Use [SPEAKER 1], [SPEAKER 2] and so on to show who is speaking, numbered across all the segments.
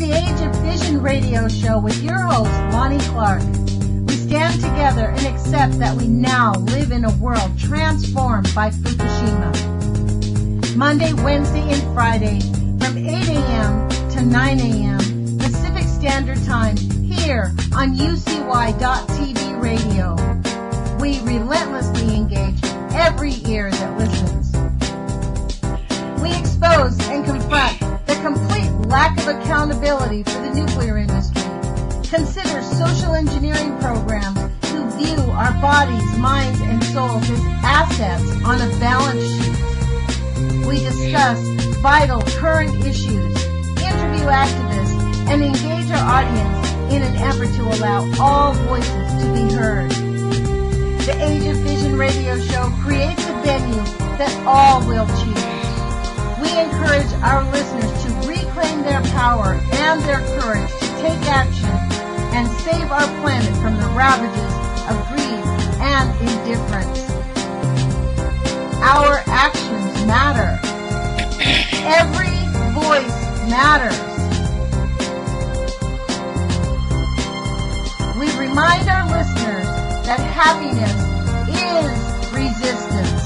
[SPEAKER 1] the Age of Fission radio show with your host, Lonnie Clark. We stand together and accept that we now live in a world transformed by Fukushima. Monday, Wednesday, and Friday from 8 a.m. to 9 a.m. Pacific Standard Time here on UCY.TV radio. We relentlessly engage every ear that listens. We expose and confront the complete lack of accountability for the nuclear industry. Consider social engineering programs who view our bodies, minds, and souls as assets on a balance sheet. We discuss vital current issues, interview activists, and engage our audience in an effort to allow all voices to be heard. The Age of Vision radio show creates a venue that all will choose. We encourage our listeners to reclaim their power and their courage to take action and save our planet from the ravages of greed and indifference. Our actions matter. Every voice matters. We remind our listeners that happiness is resistance.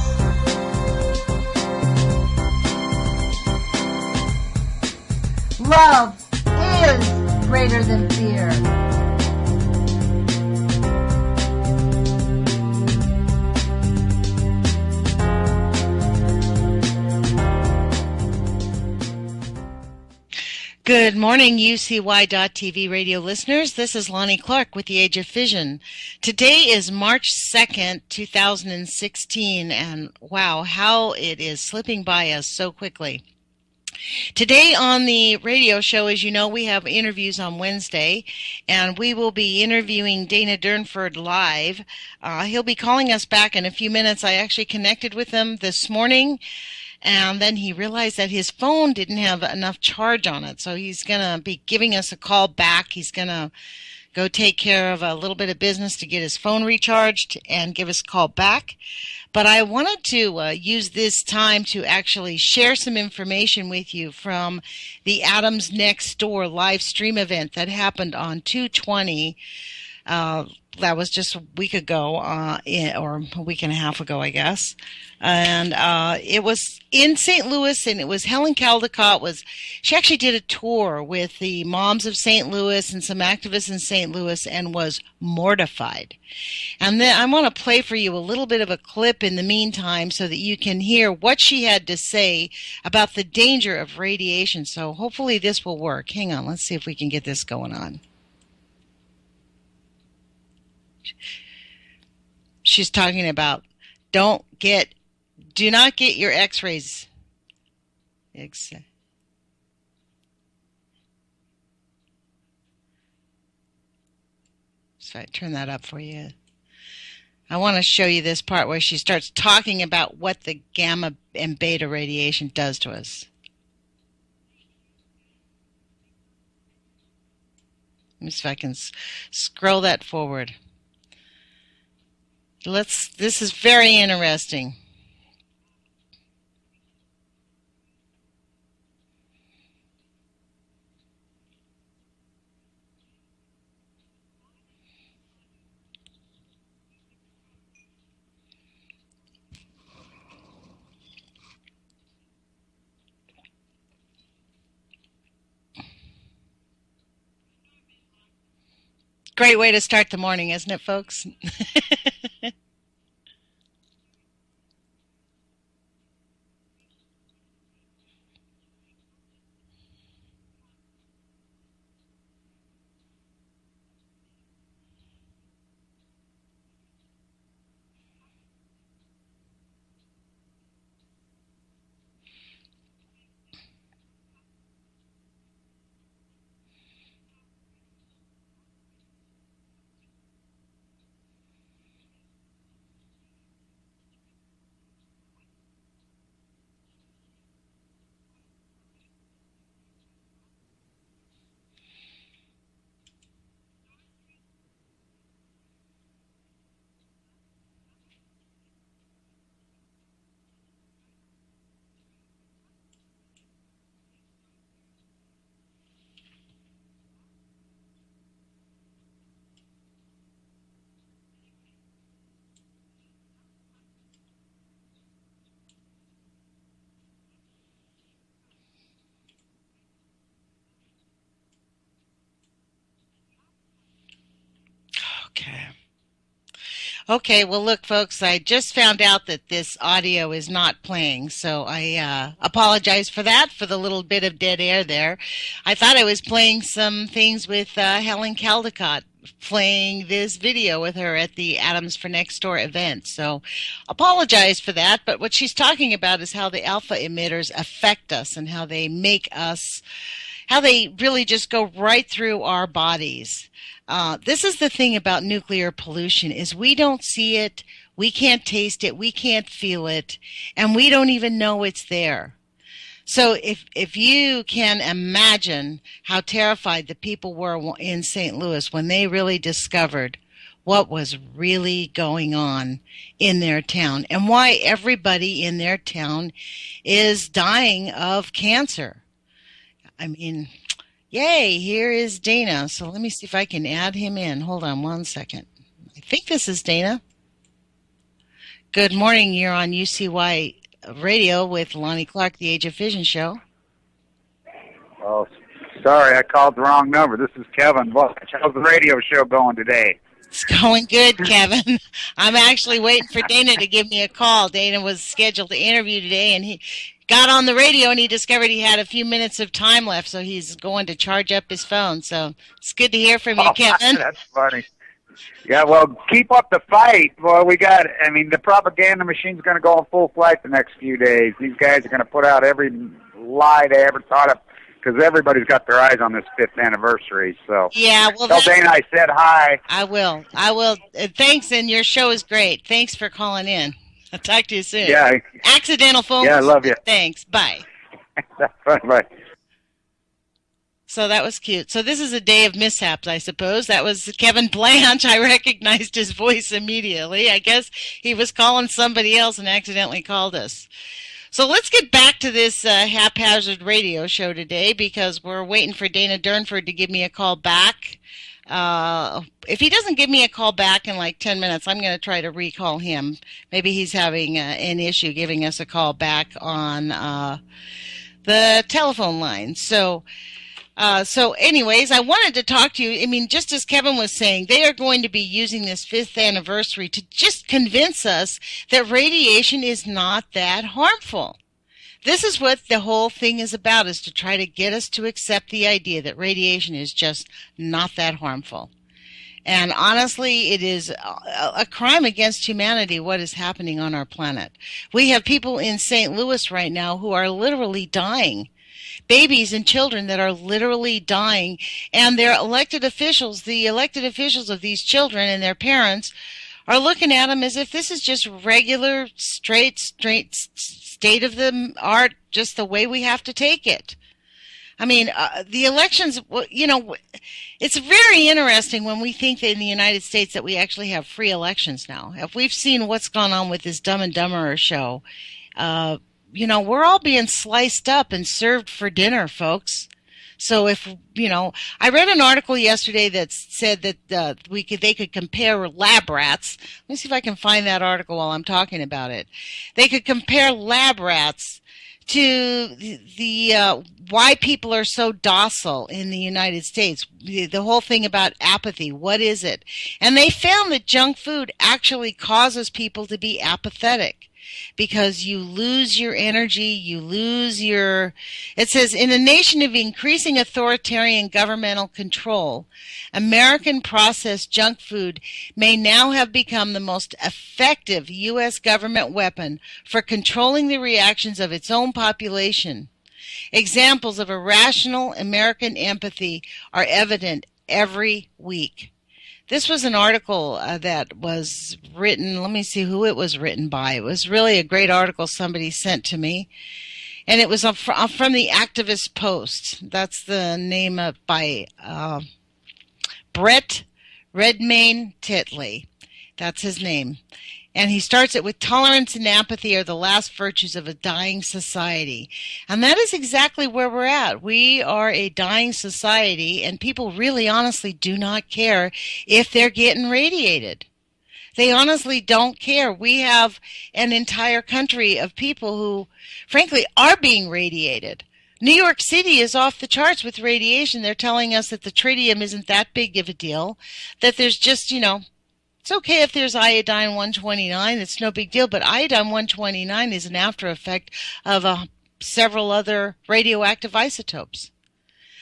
[SPEAKER 1] Love is greater than fear.
[SPEAKER 2] Good morning, UCY.TV radio listeners. This is Lonnie Clark with the Age of Fission. Today is March 2nd, 2016, and wow, how it is slipping by us so quickly. Today on the radio show, as you know, we have interviews on Wednesday, and we will be interviewing Dana Durnford live. He'll be calling us back in a few minutes. I actually connected with him this morning, and then he realized that his phone didn't have enough charge on it, so he's going to be giving us a call back. He's going to go take care of a little bit of business to get his phone recharged and give us a call back. But I wanted to use this time to actually share some information with you from the Atoms Next Door live stream event that happened on 2/20. That was just a week ago, or a week and a half ago, I guess. And it was in St. Louis, and it was Helen Caldecott. She actually did a tour with the moms of St. Louis and some activists in St. Louis and was mortified. And then I want to play for you a little bit of a clip in the meantime so that you can hear what she had to say about the danger of radiation. So hopefully this will work. Hang on, let's see if we can get this going on. She's talking about do not get your x-rays. So I turn that up for you. I want to show you this part where she starts talking about what the gamma and beta radiation does to us. Let me see if I can scroll that forward. This is very interesting. Great way to start the morning, isn't it, folks? Okay, well, look, folks, I just found out that this audio is not playing, so I apologize for that, for the little bit of dead air there. I thought I was playing some things with Helen Caldecott, playing this video with her at the Atoms for Next Door event, so apologize for that, but what she's talking about is how the alpha emitters affect us and how they make us, how they really just go right through our bodies. This is the thing about nuclear pollution is we don't see it, we can't taste it, we can't feel it, and we don't even know it's there. So if you can imagine how terrified the people were in St. Louis when they really discovered what was really going on in their town and why everybody in their town is dying of cancer. I mean, yay, here is Dana. So let me see if I can add him in. Hold on one second. I think this is Dana. Good morning. You're on UCY Radio with Lonnie Clark, the Age of Fission show.
[SPEAKER 3] Oh, sorry, I called the wrong number. This is Kevin. How's the radio show going today?
[SPEAKER 2] It's going good, Kevin. I'm actually waiting for Dana to give me a call. Dana was scheduled to interview today, and he got on the radio and he discovered he had a few minutes of time left, so he's going to charge up his phone. So it's good to hear from you, Kevin.
[SPEAKER 3] That's funny. Yeah, well, keep up the fight. Well, the propaganda machine's going to go on full flight the next few days. These guys are going to put out every lie they ever thought of because everybody's got their eyes on this 5th anniversary. So
[SPEAKER 2] yeah, well,
[SPEAKER 3] tell Dana I said hi.
[SPEAKER 2] I will. Thanks, and your show is great. Thanks for calling in. I'll talk to you soon.
[SPEAKER 3] Yeah.
[SPEAKER 2] Accidental phone.
[SPEAKER 3] Yeah, I love you.
[SPEAKER 2] Thanks. Bye.
[SPEAKER 3] Bye.
[SPEAKER 2] So that was cute. So this is a day of mishaps, I suppose. That was Kevin Blanche. I recognized his voice immediately. I guess he was calling somebody else and accidentally called us. So let's get back to this haphazard radio show today because we're waiting for Dana Durnford to give me a call back. If he doesn't give me a call back in like 10 minutes, I'm going to try to recall him. Maybe he's having an issue giving us a call back on the telephone line. So anyways, I wanted to talk to you. I mean, just as Kevin was saying, they are going to be using this 5th anniversary to just convince us that radiation is not that harmful. This is what the whole thing is about, is to try to get us to accept the idea that radiation is just not that harmful. And honestly, it is a crime against humanity what is happening on our planet. We have people in St. Louis right now who are literally dying. Babies and children that are literally dying, and their elected officials, the elected officials of these children and their parents, are looking at them as if this is just regular, straight state of the art, just the way we have to take it. I mean, the elections, it's very interesting when we think that in the United States that we actually have free elections now. If we've seen what's gone on with this Dumb and Dumberer show, we're all being sliced up and served for dinner, folks. So I read an article yesterday that said that they could compare lab rats. Let me see if I can find that article while I'm talking about it. They could compare lab rats to the why people are so docile in the United States. The whole thing about apathy. What is it? And they found that junk food actually causes people to be apathetic. Because you lose your energy, it says, in a nation of increasing authoritarian governmental control, American processed junk food may now have become the most effective U.S. government weapon for controlling the reactions of its own population. Examples of irrational American empathy are evident every week. This was an article that was written, let me see who it was written by. It was really a great article somebody sent to me. And it was from the Activist Post. That's the name by Brett Redmayne Titley. That's his name. And he starts it with, tolerance and apathy are the last virtues of a dying society. And that is exactly where we're at. We are a dying society, and people really honestly do not care if they're getting radiated. They honestly don't care. We have an entire country of people who, frankly, are being radiated. New York City is off the charts with radiation. They're telling us that the tritium isn't that big of a deal, that there's just, It's okay if there's iodine 129. It's no big deal, but iodine 129 is an after effect of several other radioactive isotopes.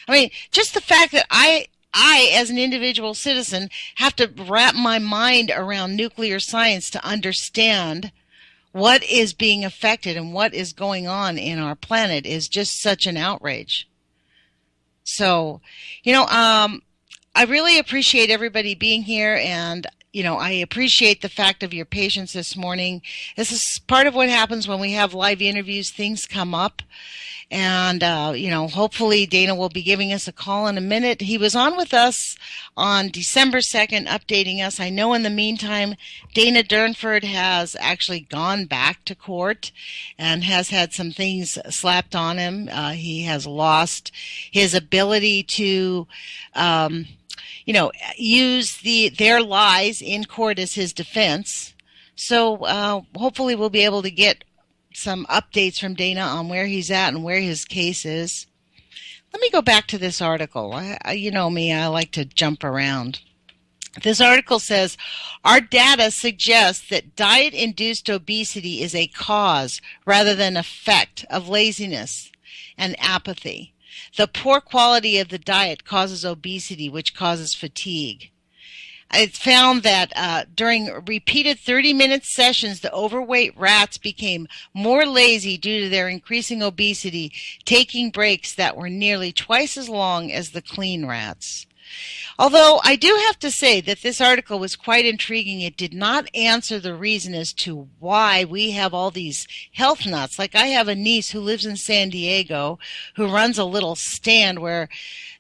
[SPEAKER 2] I mean, just the fact that I, as an individual citizen, have to wrap my mind around nuclear science to understand what is being affected and what is going on in our planet is just such an outrage. So, I really appreciate everybody being here, and I appreciate the fact of your patience this morning. This is part of what happens when we have live interviews. Things come up. And, hopefully Dana will be giving us a call in a minute. He was on with us on December 2nd, updating us. I know in the meantime, Dana Durnford has actually gone back to court and has had some things slapped on him. He has lost his ability to, use their lies in court as his defense. So hopefully we'll be able to get some updates from Dana on where he's at and where his case is. Let me go back to this article. You know me, I like to jump around. This article says, our data suggests that diet-induced obesity is a cause rather than effect of laziness and apathy. The poor quality of the diet causes obesity, which causes fatigue. It's found that during repeated 30-minute sessions, the overweight rats became more lazy due to their increasing obesity, taking breaks that were nearly twice as long as the clean rats. Although I do have to say that this article was quite intriguing, it did not answer the reason as to why we have all these health nuts. Like I have a niece who lives in San Diego who runs a little stand where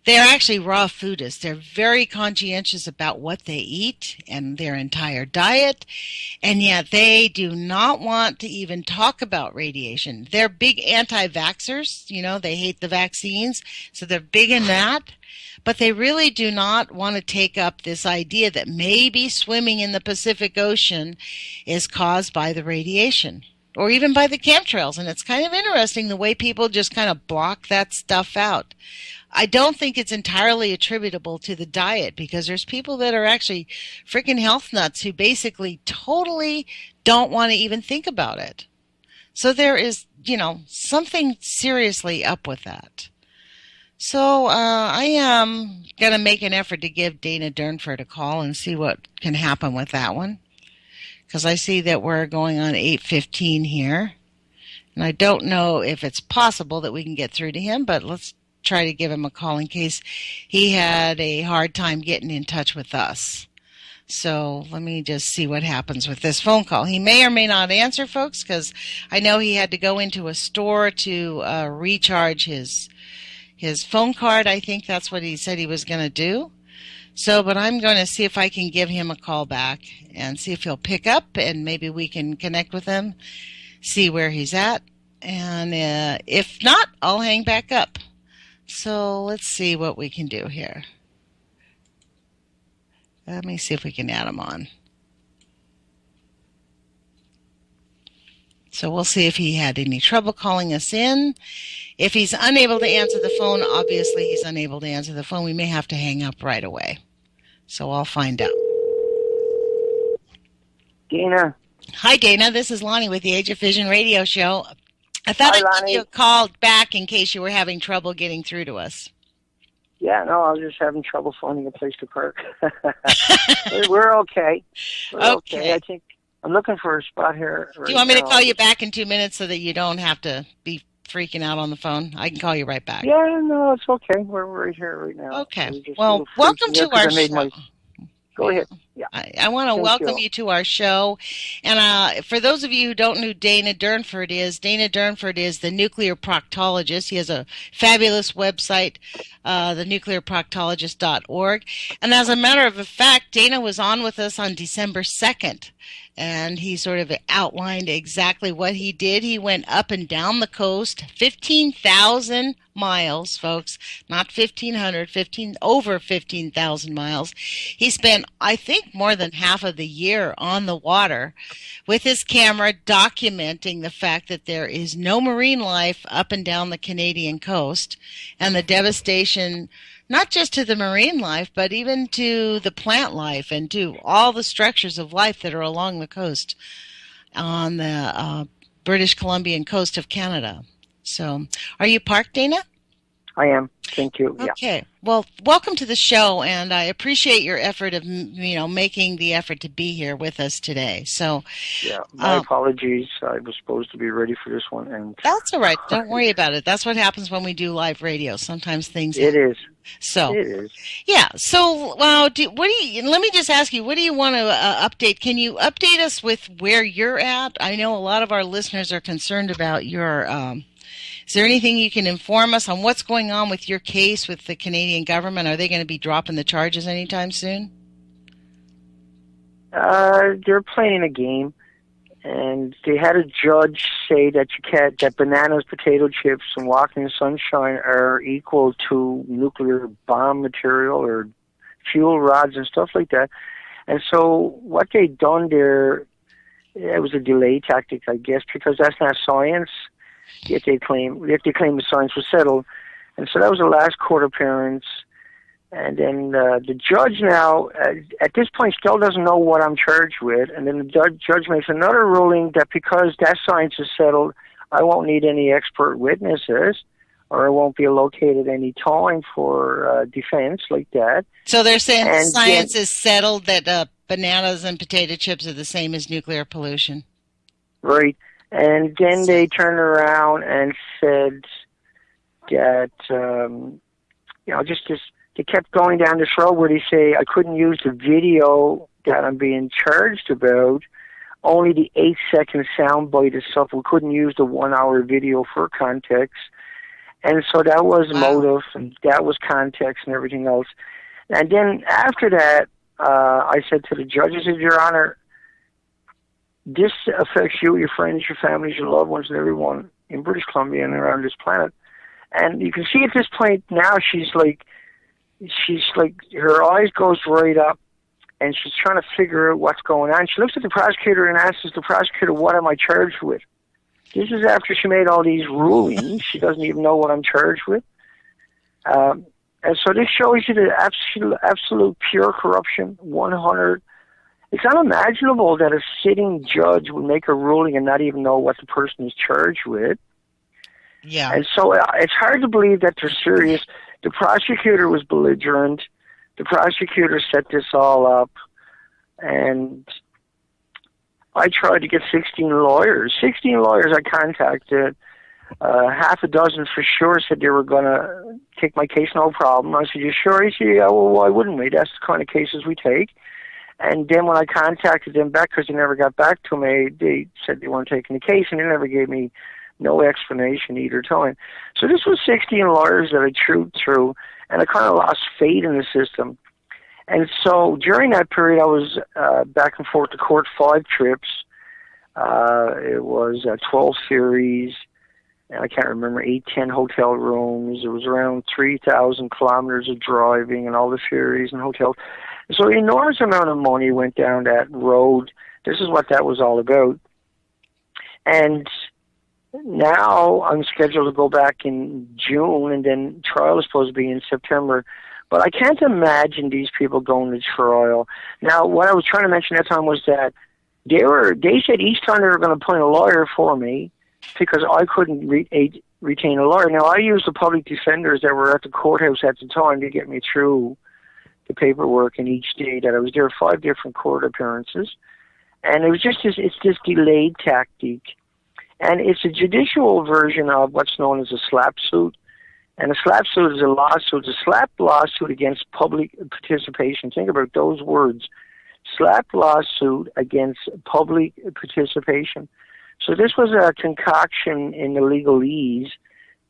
[SPEAKER 2] they're actually raw foodists. They're very conscientious about what they eat and their entire diet, and yet they do not want to even talk about radiation. They're big anti-vaxxers. They hate the vaccines, so they're big in that. But they really do not want to take up this idea that maybe swimming in the Pacific Ocean is caused by the radiation or even by the chemtrails. And it's kind of interesting the way people just kind of block that stuff out. I don't think it's entirely attributable to the diet because there's people that are actually freaking health nuts who basically totally don't want to even think about it. So there is, something seriously up with that. So I am going to make an effort to give Dana Durnford a call and see what can happen with that one. Because I see that we're going on 8:15 here. And I don't know if it's possible that we can get through to him, but let's try to give him a call in case he had a hard time getting in touch with us. So let me just see what happens with this phone call. He may or may not answer, folks, because I know he had to go into a store to recharge his phone card. I think that's what he said he was going to do. So, but I'm going to see if I can give him a call back and see if he'll pick up, and maybe we can connect with him, see where he's at. And if not, I'll hang back up. So let's see what we can do here. Let me see if we can add him on. So we'll see if he had any trouble calling us in. If he's unable to answer the phone, obviously he's unable to answer the phone. We may have to hang up right away. So I'll find out.
[SPEAKER 4] Dana.
[SPEAKER 2] Hi, Dana. This is Lonnie with the Age of Fission radio show. I thought I'd give you a call back in case you were having trouble getting through to us.
[SPEAKER 4] Yeah, no, I was just having trouble finding a place to park. We're okay. We're okay. I think I'm looking for a spot here.
[SPEAKER 2] Do you want me to call you back in 2 minutes so that you don't have to be freaking out on the phone? I can call you right back.
[SPEAKER 4] Yeah, no, it's okay. We're right here right now.
[SPEAKER 2] Okay. Well, welcome to our show.
[SPEAKER 4] Go ahead. Yeah.
[SPEAKER 2] I want to welcome you to our show. And for those of you who don't know who Dana Durnford is the nuclear proctologist. He has a fabulous website, thenuclearproctologist.org. And as a matter of fact, Dana was on with us on December 2nd. And he sort of outlined exactly what he did. He went up and down the coast, 15,000 miles, folks, not 1,500, over 15,000 miles. He spent, I think, more than half of the year on the water with his camera documenting the fact that there is no marine life up and down the Canadian coast and the devastation not just to the marine life, but even to the plant life and to all the structures of life that are along the coast on the British Columbian coast of Canada. So, are you parked, Dana?
[SPEAKER 4] I am. Thank you.
[SPEAKER 2] Okay. Well, welcome to the show, and I appreciate your effort of, making the effort to be here with us today. So,
[SPEAKER 4] yeah, my apologies. I was supposed to be ready for this one, and
[SPEAKER 2] that's all right. Don't worry about it. That's what happens when we do live radio. Sometimes things.
[SPEAKER 4] It is.
[SPEAKER 2] So.
[SPEAKER 4] It is.
[SPEAKER 2] Yeah. So, let me just ask you, what do you want to update? Can you update us with where you're at? I know a lot of our listeners are concerned about your. Is there anything you can inform us on what's going on with your case with the Canadian government? Are they going to be dropping the charges anytime soon?
[SPEAKER 4] They're playing a game, and they had a judge say that that bananas, potato chips, and walking in the sunshine are equal to nuclear bomb material or fuel rods and stuff like that. And so what they done there, it was a delay tactic, I guess, because that's not science. Yet they claim the science was settled, and so that was the last court appearance. And then the judge now, at this point, still doesn't know what I'm charged with. And then the judge makes another ruling that because that science is settled, I won't need any expert witnesses, or I won't be allocated any time for defense like that.
[SPEAKER 2] So they're saying science is settled that bananas and potato chips are the same as nuclear pollution.
[SPEAKER 4] Right. And then they turned around and said that, they kept going down this road where they say I couldn't use the video that I'm being charged about, only the 8-second soundbite and stuff. We couldn't use the 1-hour video for context. And so that was motive, and that was context and everything else. And then after that, I said to the judge, I said, Your Honor, this affects you, your friends, your families, your loved ones, and everyone in British Columbia and around this planet. And you can see at this point now she's like, her eyes goes right up, and she's trying to figure out what's going on. She looks at the prosecutor and asks the prosecutor, what am I charged with? This is after she made all these rulings. She doesn't even know what I'm charged with. And so this shows you the absolute pure corruption, 100. It's unimaginable that a sitting judge would make a ruling and not even know what the person is charged with.
[SPEAKER 2] Yeah.
[SPEAKER 4] And so it's hard to believe that they're serious. The prosecutor was belligerent. The prosecutor set this all up. And I tried to get 16 lawyers. 16 lawyers I contacted. Half a dozen for sure said they were going to take my case, no problem. I said, you sure? He said, yeah, well, why wouldn't we? That's the kind of cases we take. And then when I contacted them back, because they never got back to me, they said they weren't taking the case, and they never gave me no explanation either time. So this was 16 lawyers that I chewed through, and I kind of lost faith in the system. And so during that period, I was back and forth to court 5 trips. It was 12 series. I can't remember, 8, 10 hotel rooms. It was around 3,000 kilometers of driving and all the ferries and hotels. So an enormous amount of money went down that road. This is what that was all about. And now I'm scheduled to go back in June, and then trial is supposed to be in September. But I can't imagine these people going to trial. Now, what I was trying to mention that time was that they said each time they were going to appoint a lawyer for me because I couldn't retain a lawyer. Now, I used the public defenders that were at the courthouse at the time to get me through the paperwork in each day that I was there, 5 different court appearances. And it was just it's this delayed tactic. And it's a judicial version of what's known as a slap suit. And a slap suit is a lawsuit. It's a slap lawsuit against public participation. Think about those words. Slap lawsuit against public participation. So this was a concoction in the legalese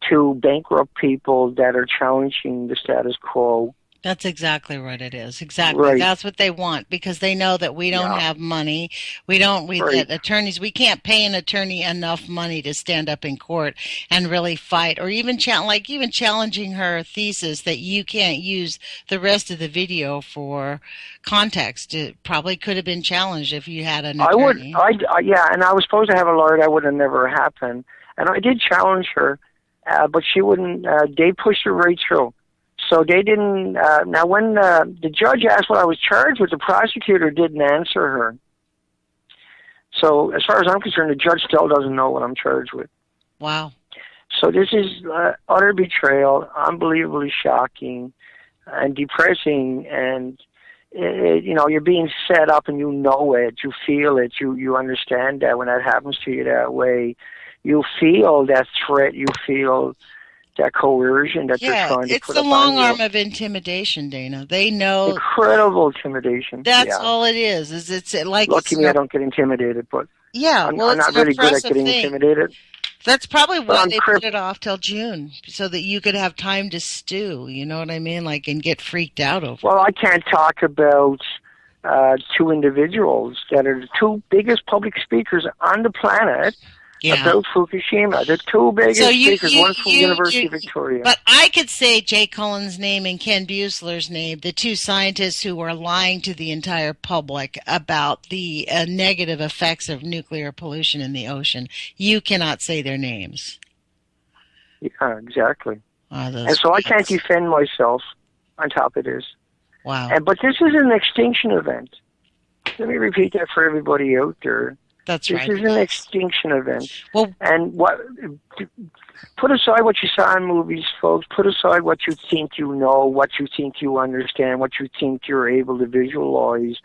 [SPEAKER 4] to bankrupt people that are challenging the status quo.
[SPEAKER 2] That's exactly what it is. Exactly.
[SPEAKER 4] Right.
[SPEAKER 2] That's what they want, because they know that we don't have money. That attorneys, we can't pay an attorney enough money to stand up in court and really fight, or even challenging her thesis that you can't use the rest of the video for context. It probably could have been challenged if you had an attorney.
[SPEAKER 4] And I was supposed to have a lawyer. That would have never happened. And I did challenge her, but she wouldn't. They pushed her right through. So they didn't. Now, when the judge asked what I was charged with, the prosecutor didn't answer her. So, as far as I'm concerned, the judge still doesn't know what I'm charged with.
[SPEAKER 2] Wow.
[SPEAKER 4] So this is utter betrayal, unbelievably shocking and depressing, and you're being set up, and you know it, you feel it, you understand that when that happens to you that way, you feel that threat, you feel that coercion that they're trying to
[SPEAKER 2] it's
[SPEAKER 4] put
[SPEAKER 2] the
[SPEAKER 4] up
[SPEAKER 2] long
[SPEAKER 4] on
[SPEAKER 2] arm
[SPEAKER 4] you.
[SPEAKER 2] of intimidation, Dana. They know
[SPEAKER 4] Incredible intimidation.
[SPEAKER 2] that's
[SPEAKER 4] Yeah.
[SPEAKER 2] all it is. It's like
[SPEAKER 4] Lucky me, I don't get intimidated, but I'm
[SPEAKER 2] it's
[SPEAKER 4] not
[SPEAKER 2] an
[SPEAKER 4] really good at
[SPEAKER 2] oppressive
[SPEAKER 4] getting
[SPEAKER 2] thing.
[SPEAKER 4] intimidated.
[SPEAKER 2] That's probably
[SPEAKER 4] But
[SPEAKER 2] why
[SPEAKER 4] I'm
[SPEAKER 2] they put it off till June, so that you could have time to stew. You know what I mean? Like, and get freaked out over.
[SPEAKER 4] Well, I can't talk about two individuals that are the two biggest public speakers on the planet about Fukushima. The two biggest speakers, one from University of Victoria.
[SPEAKER 2] But I could say Jay Cullen's name and Ken Buessler's name, the two scientists who were lying to the entire public about the negative effects of nuclear pollution in the ocean. You cannot say their names.
[SPEAKER 4] Yeah, exactly. And so I can't defend myself on top of this.
[SPEAKER 2] Wow.
[SPEAKER 4] But this is an extinction event. Let me repeat that for everybody out there.
[SPEAKER 2] That's
[SPEAKER 4] this
[SPEAKER 2] right.
[SPEAKER 4] This is an extinction event.
[SPEAKER 2] Well,
[SPEAKER 4] and put aside what you saw in movies, folks. Put aside what you think you know, what you think you understand, what you think you're able to visualize.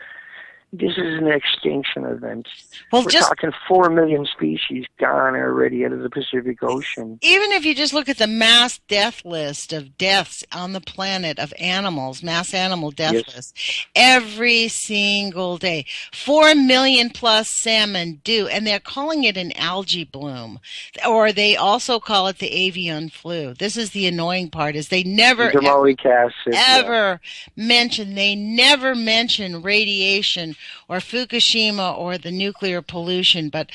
[SPEAKER 4] This is an extinction event. We're talking 4 million species gone already out of the Pacific Ocean.
[SPEAKER 2] Even if you just look at the mass death list of deaths on the planet of animals, mass animal death list, every single day, 4 million plus salmon do, and they're calling it an algae bloom, or they also call it the avian flu. This is the annoying part: is they never ever mention radiation or Fukushima or the nuclear pollution, but,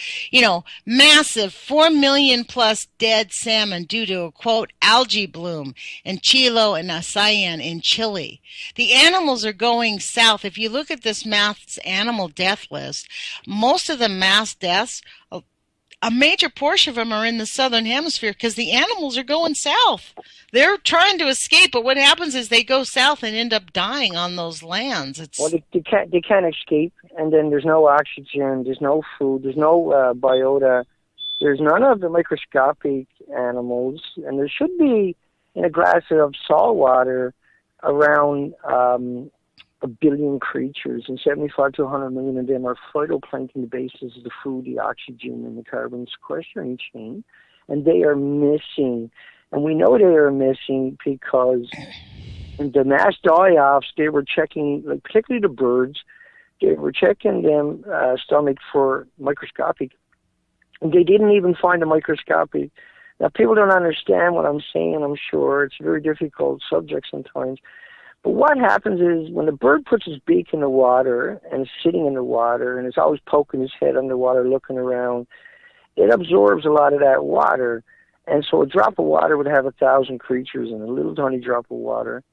[SPEAKER 2] massive 4 million plus dead salmon due to a, quote, algae bloom in Chilo and Asayan in Chile. The animals are going south. If you look at this mass animal death list, most of the mass deaths, a major portion of them are in the southern hemisphere because the animals are going south. They're trying to escape, but what happens is they go south and end up dying on those lands.
[SPEAKER 4] Well, they can't escape, and then there's no oxygen, there's no food, there's no biota, there's none of the microscopic animals, and there should be in a glass of salt water around 1 billion creatures, and 75 to 100 million of them are phytoplankton, the basis of the food, the oxygen, and the carbon sequestering chain, and they are missing. And we know they are missing because in the mass die-offs, they were checking, particularly the birds, they were checking them stomach for microscopic, and they didn't even find a microscopic. Now, people don't understand what I'm saying, I'm sure. It's a very difficult subject sometimes. But what happens is when the bird puts his beak in the water and is sitting in the water and is always poking his head underwater, looking around, it absorbs a lot of that water. And so a drop of water would have 1,000 creatures in a little tiny drop of water.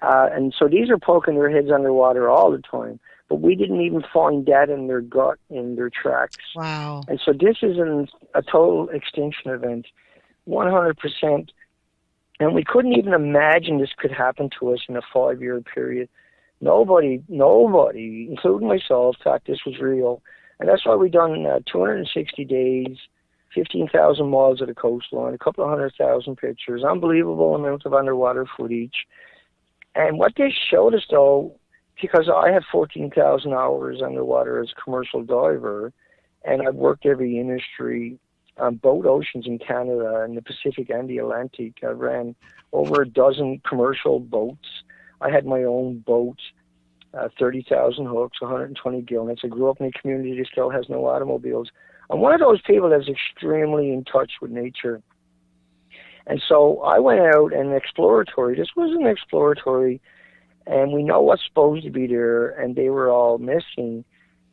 [SPEAKER 4] And so these are poking their heads underwater all the time. But we didn't even find that in their gut, in their tracks.
[SPEAKER 2] Wow.
[SPEAKER 4] And so this is a total extinction event, 100%. And we couldn't even imagine this could happen to us in a 5-year period. Nobody, including myself, thought this was real. And that's why we've done 260 days, 15,000 miles of the coastline, a couple of 100,000 pictures, unbelievable amount of underwater footage. And what this showed us, though, because I have 14,000 hours underwater as a commercial diver, and I've worked every industry on both oceans in Canada, in the Pacific and the Atlantic. I ran over a dozen commercial boats. I had my own boat, 30,000 hooks, 120 gillnets. I grew up in a community that still has no automobiles. I'm one of those people that's extremely in touch with nature. And so I went out and exploratory. This was an exploratory, and we know what's supposed to be there, and they were all missing.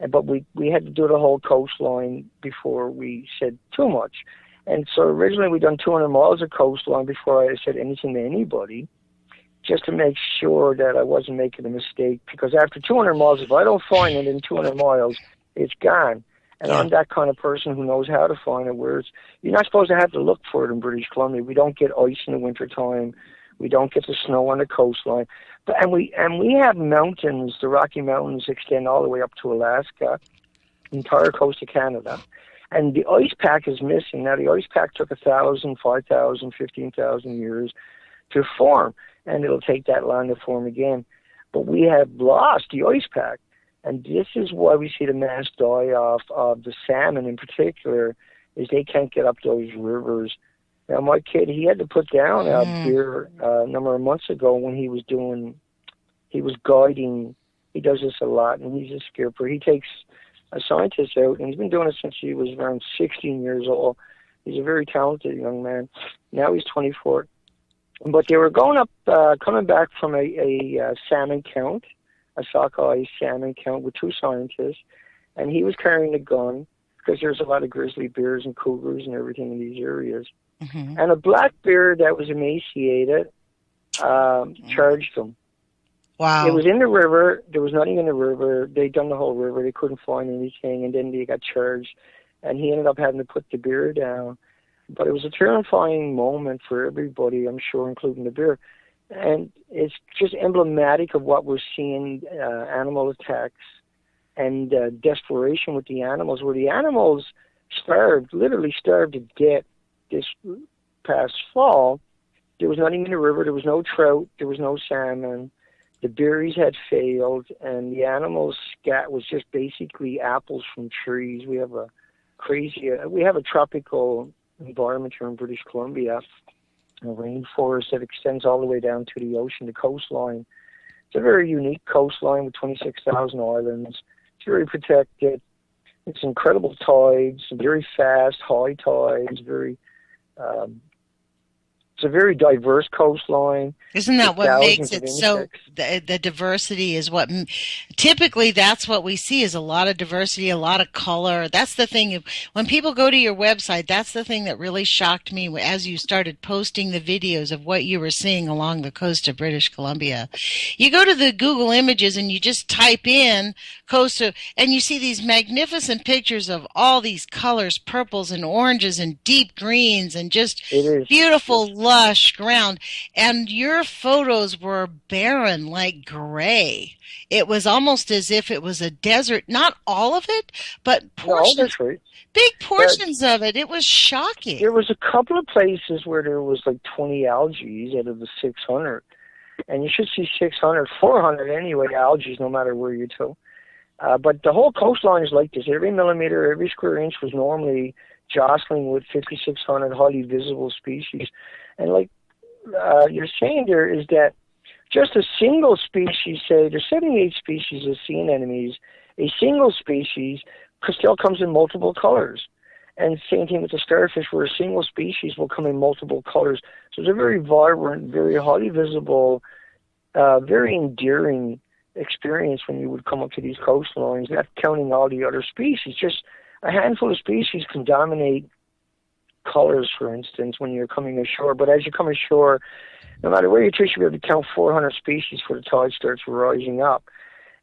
[SPEAKER 4] But we had to do the whole coastline before we said too much. And so originally we done 200 miles of coastline before I said anything to anybody, just to make sure that I wasn't making a mistake. Because after 200 miles, if I don't find it in 200 miles, it's gone. And I'm that kind of person who knows how to find it. Whereas you're not supposed to have to look for it in British Columbia. We don't get ice in the wintertime. We don't get the snow on the coastline. And we have mountains. The Rocky Mountains extend all the way up to Alaska, entire coast of Canada. And the ice pack is missing. Now, the ice pack took 1,000, 5,000, 15,000 years to form, and it'll take that long to form again. But we have lost the ice pack, and this is why we see the mass die-off of the salmon in particular, is they can't get up those rivers. Now, my kid, he had to put down a beer a number of months ago when he was guiding. He does this a lot, and he's a skipper. He takes a scientist out, and he's been doing it since he was around 16 years old. He's a very talented young man. Now he's 24. But they were going up, coming back from a salmon count, a sockeye salmon count with two scientists, and he was carrying a gun because there's a lot of grizzly bears and cougars and everything in these areas. Mm-hmm. And a black bear that was emaciated charged him.
[SPEAKER 2] Wow.
[SPEAKER 4] It was in the river. There was nothing in the river. They'd done the whole river. They couldn't find anything, and then they got charged, and he ended up having to put the bear down. But it was a terrifying moment for everybody, I'm sure, including the bear. And it's just emblematic of what we're seeing, animal attacks and desperation with the animals, where the animals literally starved to death this past fall. There was nothing in the river. There was no trout. There was no salmon. The berries had failed, and the animals' scat was just basically apples from trees. We have a tropical environment here in British Columbia, a rainforest that extends all the way down to the ocean, the coastline. It's a very unique coastline with 26,000 islands. It's very protected. It's incredible tides, very fast, high tides, it's a very diverse coastline.
[SPEAKER 2] Isn't that what makes it so, the diversity is what, typically that's what we see, is a lot of diversity, a lot of color. That's the thing, when people go to your website, that's the thing that really shocked me as you started posting the videos of what you were seeing along the coast of British Columbia. You go to the Google Images and you just type in coast of, and you see these magnificent pictures of all these colors, purples and oranges and deep greens and just beautiful, lush ground, and your photos were barren, like gray. It was almost as if it was a desert. Not all of it, but portions,
[SPEAKER 4] no, that's right.
[SPEAKER 2] Big portions of it. It was shocking.
[SPEAKER 4] There was a couple of places where there was like 20 algae out of the 600, and you should see 600, 400 anyway, algae, no matter where you go. But the whole coastline is like this. Every millimeter, every square inch was normally jostling with 5,600 highly visible species. And like you're saying, there is that just a single species, say there's 78 species of sea anemones, a single species still comes in multiple colors. And same thing with the starfish, where a single species will come in multiple colors. So it's a very vibrant, very highly visible, very endearing experience when you would come up to these coastlines, not counting all the other species. Just a handful of species can dominate colors, for instance, when you're coming ashore. But as you come ashore, no matter where you fish, you'll be able to count 400 species before the tide starts rising up.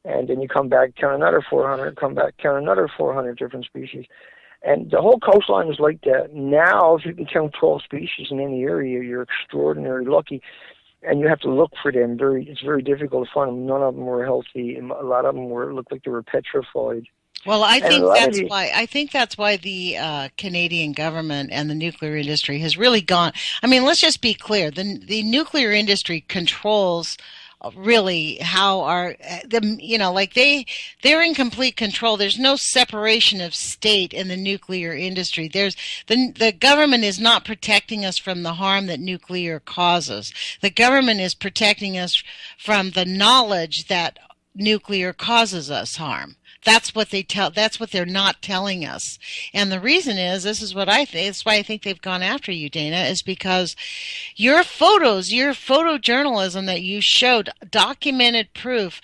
[SPEAKER 4] And then you come back, count another 400, come back, count another 400 different species. And the whole coastline is like that. Now, if you can count 12 species in any area, you're extraordinarily lucky. And you have to look for them. It's very difficult to find them. None of them were healthy. And a lot of them looked like they were petrified.
[SPEAKER 2] Well, I think that's why the Canadian government and the nuclear industry has really gone. I mean, let's just be clear: the nuclear industry controls really how they're in complete control. There's no separation of state in the nuclear industry. The government is not protecting us from the harm that nuclear causes. The government is protecting us from the knowledge that nuclear causes us harm. That's what they're not telling us. And the reason is, this is what I think, it's why I think they've gone after you, Dana, is because your photos, your photojournalism that you showed, documented proof,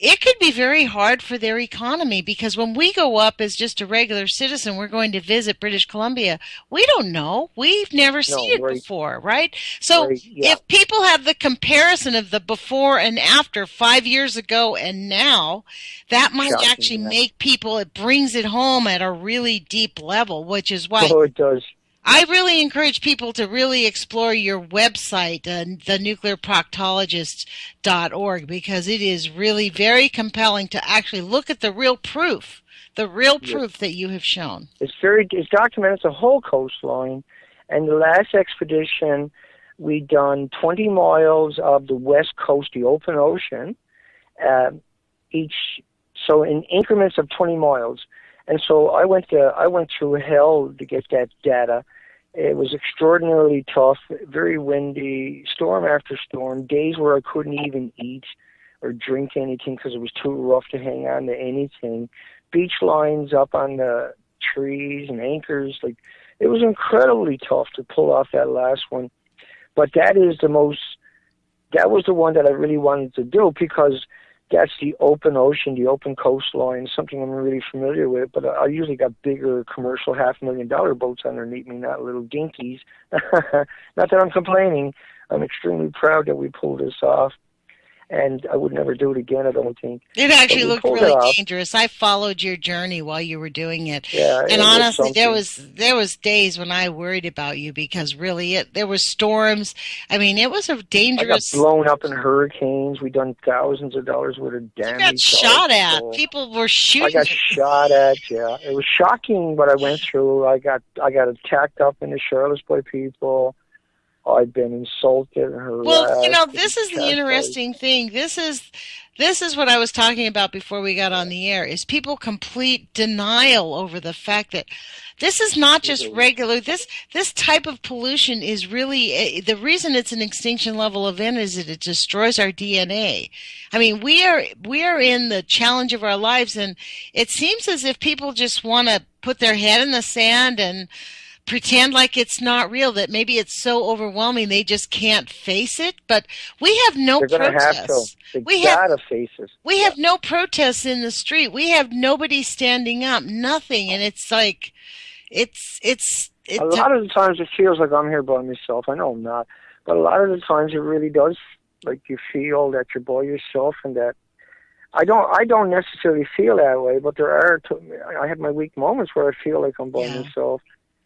[SPEAKER 2] it could be very hard for their economy, because when we go up as just a regular citizen, we're going to visit British Columbia. We don't know. We've never seen it before, right? So if people have the comparison of the before and after 5 years ago and now, that might actually make people, it brings it home at a really deep level, which is why.
[SPEAKER 4] Oh, it does.
[SPEAKER 2] I really encourage people to really explore your website, thenuclearproctologist.org, because it is really very compelling to actually look at the real proof that you have shown.
[SPEAKER 4] It's documented. It's a whole coastline. And the last expedition, we done 20 miles of the west coast, the open ocean, so in increments of 20 miles. And so I went through hell to get that data. It was extraordinarily tough, very windy, storm after storm, days where I couldn't even eat or drink anything because it was too rough to hang on to anything. Beach lines up on the trees and anchors. Like, it was incredibly tough to pull off that last one. But that was the one that I really wanted to do, because that's the open ocean, the open coastline, something I'm really familiar with. But I usually got bigger commercial $500,000 boats underneath me, not little dinkies. Not that I'm complaining. I'm extremely proud that we pulled this off. And I would never do it again, I don't think.
[SPEAKER 2] It actually looked really dangerous. I followed your journey while you were doing it.
[SPEAKER 4] Yeah,
[SPEAKER 2] and honestly, there was days when I worried about you, because really there was storms. I mean, it was a dangerous...
[SPEAKER 4] I got blown up in hurricanes. We done thousands of dollars worth of damage.
[SPEAKER 2] You got shot at. People were shooting.
[SPEAKER 4] I got shot at, yeah. It was shocking what I went through. I got attacked up in the Charlottes by people. I've been insulted and harassed.
[SPEAKER 2] Well, this is the interesting thing. This is what I was talking about before we got on the air, is people complete denial over the fact that this is not just regular. This type of pollution is really, the reason it's an extinction level event is that it destroys our DNA. I mean, we are in the challenge of our lives, and it seems as if people just want to put their head in the sand and pretend like it's not real, that maybe it's so overwhelming they just can't face it. But we have no protests.
[SPEAKER 4] They gotta face it.
[SPEAKER 2] We have no protests in the street. We have nobody standing up, nothing. And it's like, it's
[SPEAKER 4] a lot of the times it feels like I'm here by myself. I know I'm not, but a lot of the times it really does. Like, you feel that you're by yourself, and that I don't necessarily feel that way, but I have my weak moments where I feel like I'm by myself.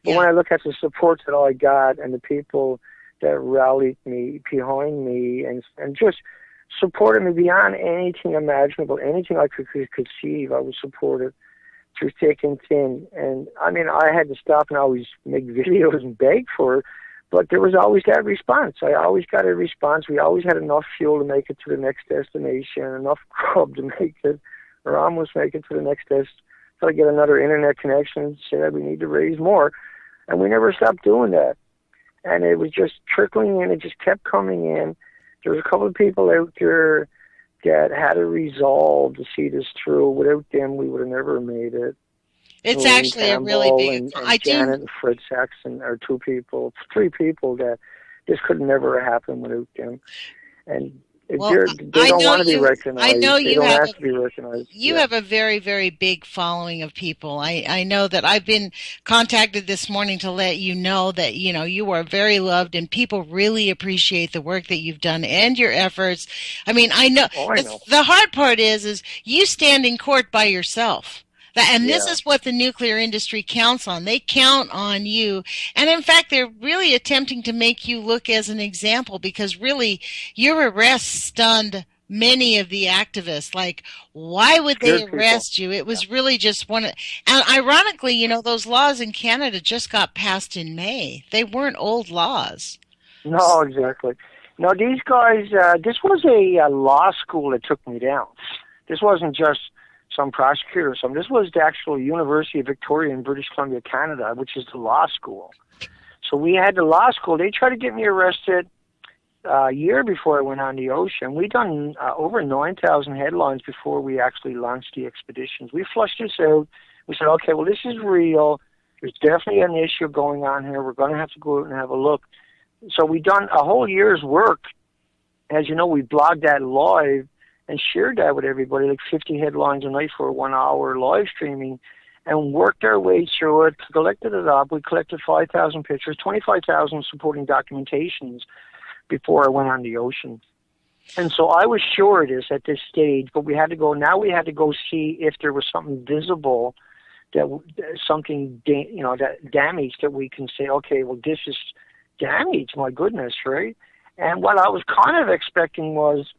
[SPEAKER 4] But when I look at the support that I got and the people that rallied me behind me and just supported me beyond anything imaginable, anything I could conceive, I was supported through thick and thin. And I mean, I had to stop and always make videos and beg for it, but there was always that response. I always got a response. We always had enough fuel to make it to the next destination, enough grub to make it, or almost make it to the next destination. So I get another internet connection, say that we need to raise more. And we never stopped doing that. And it was just trickling in. It just kept coming in. There was a couple of people out there that had a resolve to see this through. Without them, we would have never made it.
[SPEAKER 2] It's actually a really big...
[SPEAKER 4] Janet and Fred Saxon are three people that this could never have happened without them. And they don't want to be recognized.
[SPEAKER 2] I know
[SPEAKER 4] they don't have to be recognized.
[SPEAKER 2] You have a very, very big following of people. I know that I've been contacted this morning to let you know that, you are very loved, and people really appreciate the work that you've done and your efforts. I mean, I know.
[SPEAKER 4] Oh, I know.
[SPEAKER 2] The hard part is you stand in court by yourself. And this is what the nuclear industry counts on. They count on you. And in fact, they're really attempting to make you look as an example, because really your arrest stunned many of the activists. Like, why would they arrest you? It was really just and ironically, those laws in Canada just got passed in May. They weren't old laws.
[SPEAKER 4] No, exactly. No, these guys, this was a law school that took me down. This wasn't just some prosecutor or something. This was the actual University of Victoria in British Columbia, Canada, which is the law school. So we had the law school. They tried to get me arrested a year before I went on the ocean. We done over 9,000 headlines before we actually launched the expeditions. We flushed this out. We said, okay, well, this is real. There's definitely an issue going on here. We're going to have to go out and have a look. So we done a whole year's work. As you know, we blogged that live and shared that with everybody, like 50 headlines a night for 1 hour live streaming, and worked our way through it, collected it up. We collected 5,000 pictures, 25,000 supporting documentations before I went on the ocean. And so I was sure of this at this stage, but we had to go see if there was something visible something that damaged that we can say, okay, well, this is damage. My goodness, right? And what I was kind of expecting was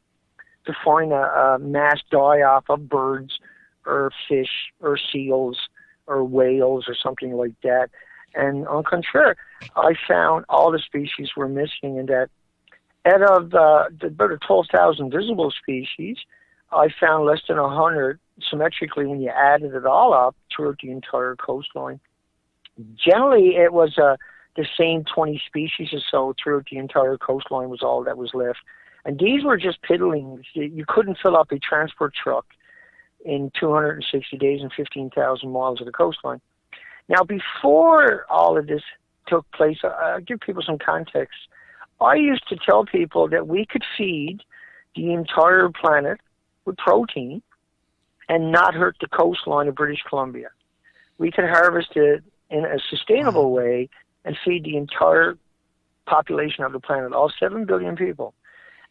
[SPEAKER 4] to find a mass die-off of birds or fish or seals or whales or something like that. And on contrary, I found all the species were missing, and that out of about 12,000 visible species, I found less than 100 symmetrically when you added it all up throughout the entire coastline. Generally, it was the same 20 species or so throughout the entire coastline was all that was left. And these were just piddlings. You couldn't fill up a transport truck in 260 days and 15,000 miles of the coastline. Now, before all of this took place, I'll give people some context. I used to tell people that we could feed the entire planet with protein and not hurt the coastline of British Columbia. We could harvest it in a sustainable way and feed the entire population of the planet, all 7 billion people,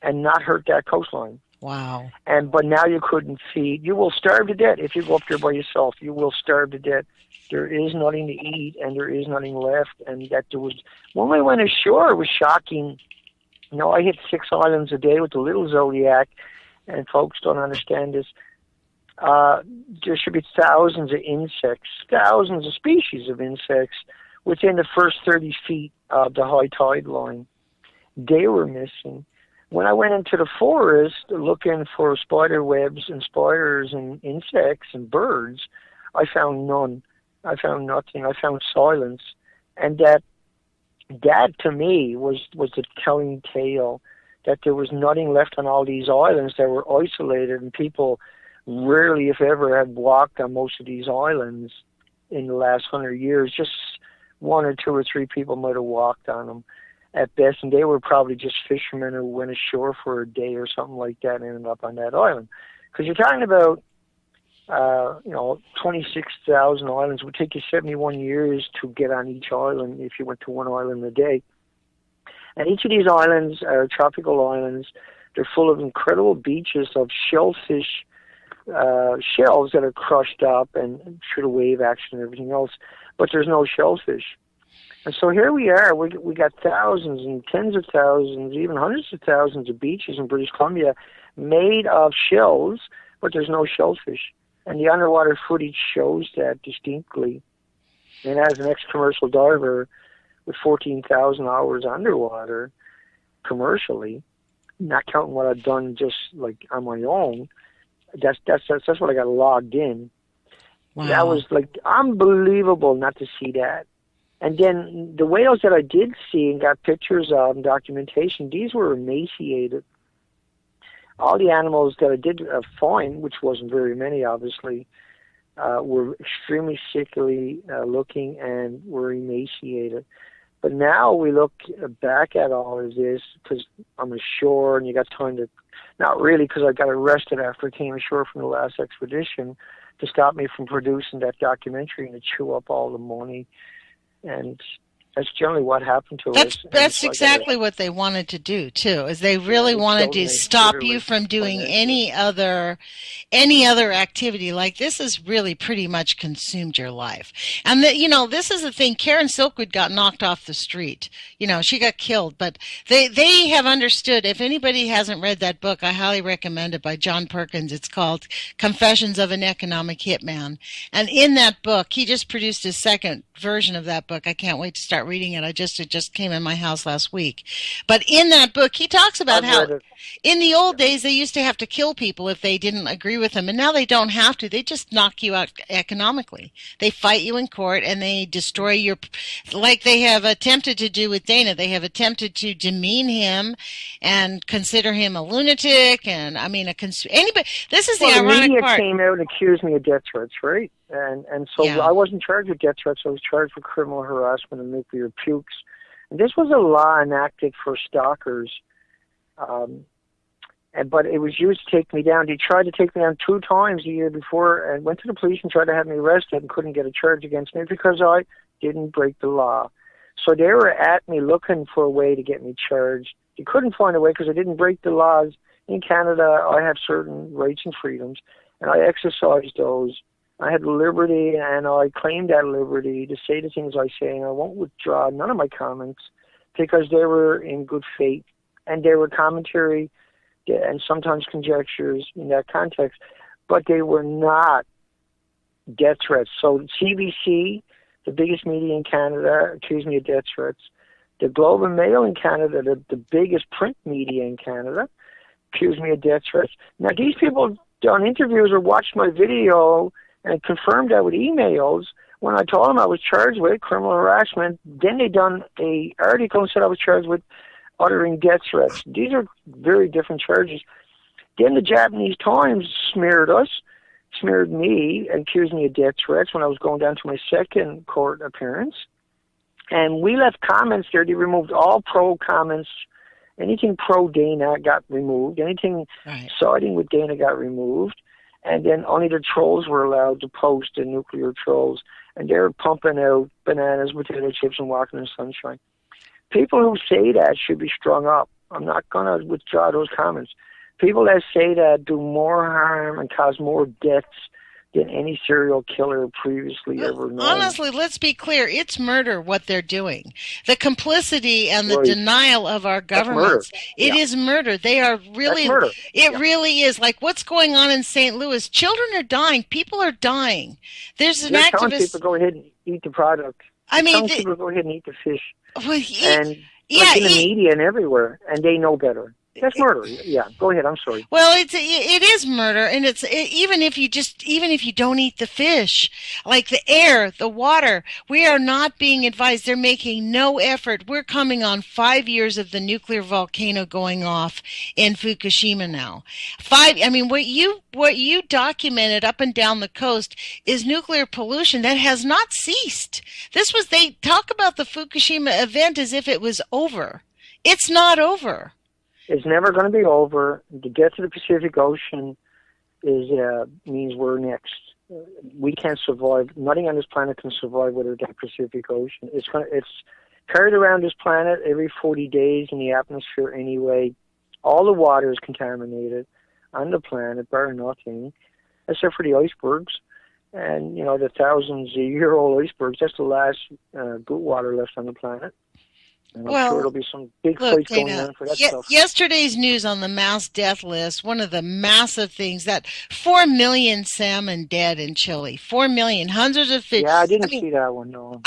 [SPEAKER 4] and not hurt that coastline.
[SPEAKER 2] Wow.
[SPEAKER 4] But now you couldn't feed. You will starve to death if you go up there by yourself. You will starve to death. There is nothing to eat, and there is nothing left. And that there was, when we went ashore, it was shocking. You know, I hit 6 islands a day with the little Zodiac, and folks don't understand this. There should be thousands of insects, thousands of species of insects within the first 30 feet of the high tide line. They were missing. When I went into the forest looking for spider webs and spiders and insects and birds, I found none. I found nothing. I found silence. And that to me was the telling tale, that there was nothing left on all these islands that were isolated, and people rarely, if ever, had walked on most of these islands in the last 100 years. Just 1 or 2 or 3 people might have walked on them at best, and they were probably just fishermen who went ashore for a day or something like that and ended up on that island. Because you're talking about 26,000 islands. It would take you 71 years to get on each island if you went to one island a day. And each of these islands are tropical islands. They're full of incredible beaches of shellfish shells that are crushed up and through the wave action and everything else, but there's no shellfish. And so here we are. We got thousands and tens of thousands, even hundreds of thousands of beaches in British Columbia made of shells, but there's no shellfish. And the underwater footage shows that distinctly. And as an ex-commercial diver with 14,000 hours underwater commercially, not counting what I've done just like on my own, that's what I got logged in. Wow. That was like unbelievable not to see that. And then the whales that I did see and got pictures of and documentation, these were emaciated. All the animals that I did find, which wasn't very many obviously, were extremely sickly looking and were emaciated. But now we look back at all of this, because I'm ashore and you got time to, not really because I got arrested after I came ashore from the last expedition to stop me from producing that documentary and to chew up all the money. And that's generally what happened to us.
[SPEAKER 2] That's exactly what they wanted to do too. Is they really wanted to stop you from doing any other activity. Like, this has really pretty much consumed your life. And this is the thing. Karen Silkwood got knocked off the street. She got killed. But they have understood. If anybody hasn't read that book, I highly recommend it, by John Perkins. It's called Confessions of an Economic Hitman. And in that book, he just produced his second version of that book. I can't wait to start reading it. It just came in my house last week. But in that book, he talks about how in the old days they used to have to kill people if they didn't agree with them, and now they don't have to. They just knock you out economically. They fight you in court and they destroy your, like they have attempted to do with Dana. They have attempted to demean him and consider him a lunatic, and anybody. This is the ironic part.
[SPEAKER 4] The media came out and accused me of death threats, right? And so I wasn't charged with death threats. I was charged with criminal harassment and nuclear pukes. And this was a law enacted for stalkers. But it was used to take me down. They tried to take me down 2 times a year before, and went to the police and tried to have me arrested and couldn't get a charge against me because I didn't break the law. So they were at me looking for a way to get me charged. They couldn't find a way because I didn't break the laws. In Canada, I have certain rights and freedoms, and I exercised those I had the liberty, and I claimed that liberty to say the things I say, and I won't withdraw none of my comments because they were in good faith, and they were commentary and sometimes conjectures in that context, but they were not death threats. So CBC, the biggest media in Canada, accused me of death threats. The Globe and Mail in Canada, the biggest print media in Canada, accused me of death threats. Now, these people done interviews or watched my video and confirmed that with emails. When I told them I was charged with criminal harassment, then they done a article and said I was charged with uttering death threats. These are very different charges. Then the Japanese Times smeared us, smeared me, and accused me of death threats when I was going down to my second court appearance. And we left comments there. They removed all pro comments. Anything pro Dana got removed. Anything siding with Dana got removed. And then only the trolls were allowed to post, the nuclear trolls. And they're pumping out bananas, potato chips, and walking in the sunshine. People who say that should be strung up. I'm not going to withdraw those comments. People that say that do more harm and cause more deaths than any serial killer previously ever known.
[SPEAKER 2] Honestly, let's be clear. It's murder what they're doing. The complicity and the denial of our governments. It is murder. They are really, it really is. Like what's going on in St. Louis. Children are dying. People are dying. There's an activist.
[SPEAKER 4] Telling people go ahead and eat the product. Telling people go ahead and eat the fish.
[SPEAKER 2] Well,
[SPEAKER 4] and in the media and everywhere, and they know better. That's murder. Yeah, go ahead. I'm sorry.
[SPEAKER 2] Well, it is murder, and even if you don't eat the fish, like the air, the water, we are not being advised. They're making no effort. We're coming on 5 years of the nuclear volcano going off in Fukushima now. What you documented up and down the coast is nuclear pollution that has not ceased. They talk about the Fukushima event as if it was over. It's not over.
[SPEAKER 4] It's never going to be over. To get to the Pacific Ocean means we're next. We can't survive. Nothing on this planet can survive without the Pacific Ocean. It's carried around this planet every 40 days in the atmosphere anyway. All the water is contaminated on the planet, bar nothing, except for the icebergs. And, the thousands-of-year-old icebergs, that's the last good water left on the planet. And I'm sure there'll be some big fights going on for that stuff.
[SPEAKER 2] Yesterday's news on the mass death list, one of the massive things, that 4 million salmon dead in Chile. 4 million, hundreds of fish.
[SPEAKER 4] Yeah, I didn't see that one, no.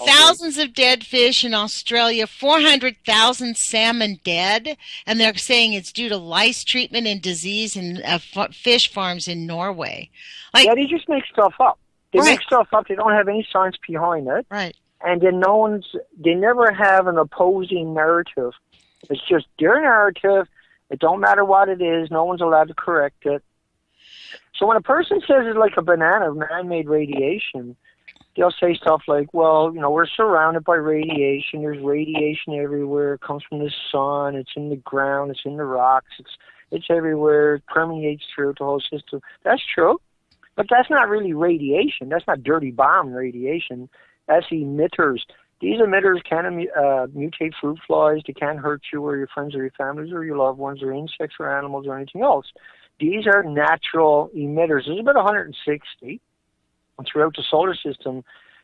[SPEAKER 2] Thousands of dead fish in Australia, 400,000 salmon dead, and they're saying it's due to lice treatment and disease in fish farms in Norway.
[SPEAKER 4] They just make stuff up. They make stuff up. They don't have any science behind it.
[SPEAKER 2] Right.
[SPEAKER 4] And then they never have an opposing narrative. It's just their narrative. It don't matter what it is. No one's allowed to correct it. So when a person says it's like a banana of man-made radiation, they'll say stuff like, well, we're surrounded by radiation. There's radiation everywhere. It comes from the sun. It's in the ground. It's in the rocks. It's everywhere. It permeates through the whole system. That's true. But that's not really radiation. That's not dirty bomb radiation. That's emitters. These emitters can mutate fruit flies. They can't hurt you or your friends or your families or your loved ones or insects or animals or anything else. These are natural emitters. There's about 160 throughout the solar system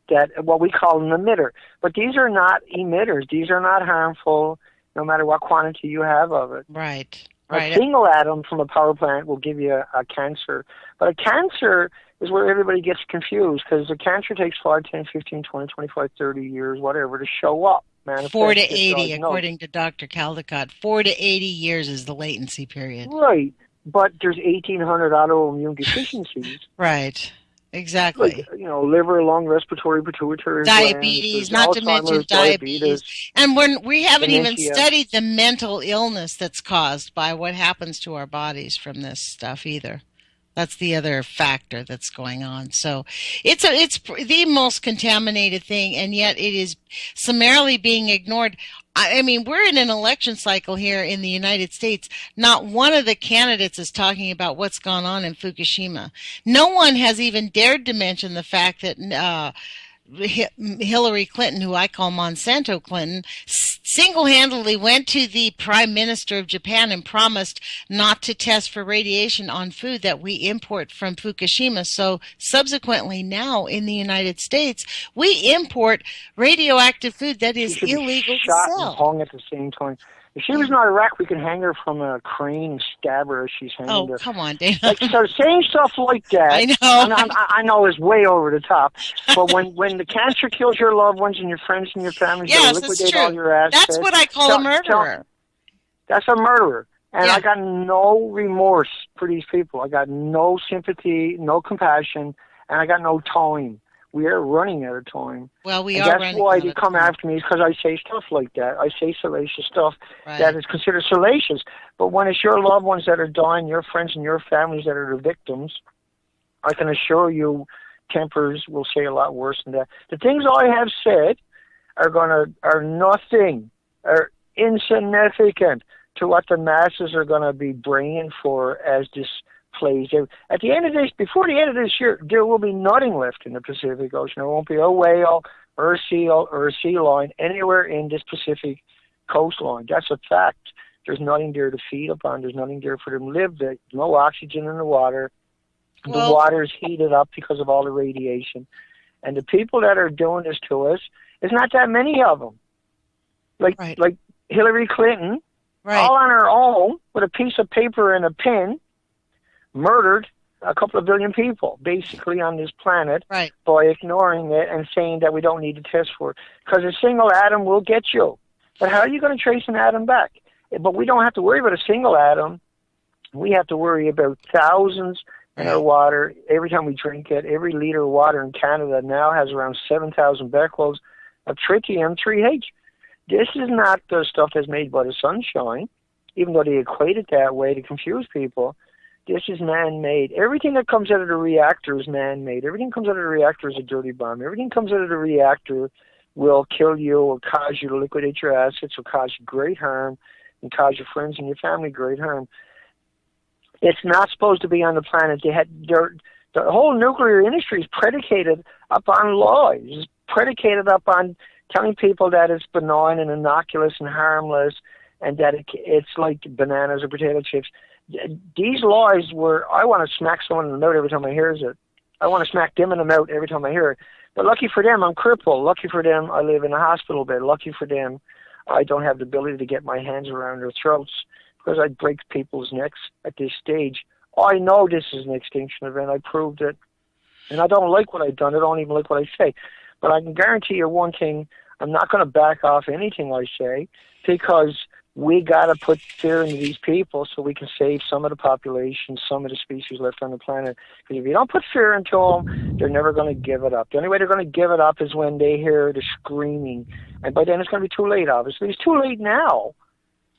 [SPEAKER 4] that what we call an emitter. But these are not emitters. These are not harmful no matter what quantity you have of it.
[SPEAKER 2] Right.
[SPEAKER 4] A single atom from a power plant will give you a cancer. But a cancer is where everybody gets confused because the cancer takes 5, 10, 15, 20, 25, 30 years, whatever, to show up.
[SPEAKER 2] 4 to 80, according to Dr. Caldecott. 4 to 80 years is the latency period.
[SPEAKER 4] Right. But there's 1,800 autoimmune deficiencies.
[SPEAKER 2] Right. Exactly.
[SPEAKER 4] Like, liver, lung, respiratory, pituitary,
[SPEAKER 2] diabetes, not to mention diabetes. And we haven't
[SPEAKER 4] dementia.
[SPEAKER 2] Even studied the mental illness that's caused by what happens to our bodies from this stuff either. That's the other factor that's going on. So it's the most contaminated thing, and yet it is summarily being ignored. We're in an election cycle here in the United States. Not one of the candidates is talking about what's gone on in Fukushima. No one has even dared to mention the fact that Hillary Clinton, who I call Monsanto Clinton, single-handedly went to the Prime Minister of Japan and promised not to test for radiation on food that we import from Fukushima. So subsequently now in the United States, we import radioactive food that is illegal to sell.
[SPEAKER 4] And hung at the same time. If she was in Iraq, we could hang her from a crane and stab her as she's hanging there.
[SPEAKER 2] Oh, come on, Dana.
[SPEAKER 4] Like, so saying stuff like that,
[SPEAKER 2] I know.
[SPEAKER 4] I know is way over the top. But when the cancer kills your loved ones and your friends and your family,
[SPEAKER 2] yes,
[SPEAKER 4] you liquidate all your assets.
[SPEAKER 2] That's what I call a murderer.
[SPEAKER 4] That's a murderer. And I got no remorse for these people. I got no sympathy, no compassion, and I got no time. We are running out of time.
[SPEAKER 2] Well, we
[SPEAKER 4] and
[SPEAKER 2] are
[SPEAKER 4] that's why they come after me, is because I say stuff like that. I say salacious stuff that is considered salacious. But when it's your loved ones that are dying, your friends and your families that are the victims, I can assure you tempers will say a lot worse than that. The things I have said are nothing, are insignificant to what the masses are going to be bringing for as this plays out. At the end of this, before the end of this year, there will be nothing left in the Pacific Ocean. There won't be a whale or a seal or a sea lion anywhere in this Pacific coastline. That's a fact. There's nothing there to feed upon. There's nothing there for them to live. There's no oxygen in the water. The water is heated up because of all the radiation. And the people that are doing this to us, there's not that many of them. Like Hillary Clinton, all on her own, with a piece of paper and a pen, murdered a couple of billion people, basically, on this planet by ignoring it and saying that we don't need to test for it. Because a single atom will get you. But how are you going to trace an atom back? But we don't have to worry about a single atom. We have to worry about thousands in our water. Every time we drink it, every liter of water in Canada now has around 7,000 becquerels of tritium-3H. This is not the stuff that's made by the sunshine, even though they equate it that way to confuse people. This is man-made. Everything that comes out of the reactor is man-made. Everything that comes out of the reactor is a dirty bomb. Everything that comes out of the reactor will kill you, will cause you to liquidate your assets, will cause you great harm, and cause your friends and your family great harm. It's not supposed to be on the planet. The whole nuclear industry is predicated upon lies. It's predicated upon telling people that it's benign and innocuous and harmless, and that it's like bananas or potato chips. These lies I want to smack someone in the mouth every time I hear it. I want to smack them in the mouth every time I hear it. But lucky for them, I'm crippled. Lucky for them, I live in a hospital bed. Lucky for them, I don't have the ability to get my hands around their throats because I'd break people's necks at this stage. I know this is an extinction event. I proved it. And I don't like what I've done. I don't even like what I say. But I can guarantee you one thing, I'm not going to back off anything I say because we got to put fear into these people so we can save some of the population, some of the species left on the planet. Because if you don't put fear into them, they're never going to give it up. The only way they're going to give it up is when they hear the screaming. And by then it's going to be too late, obviously. It's too late now.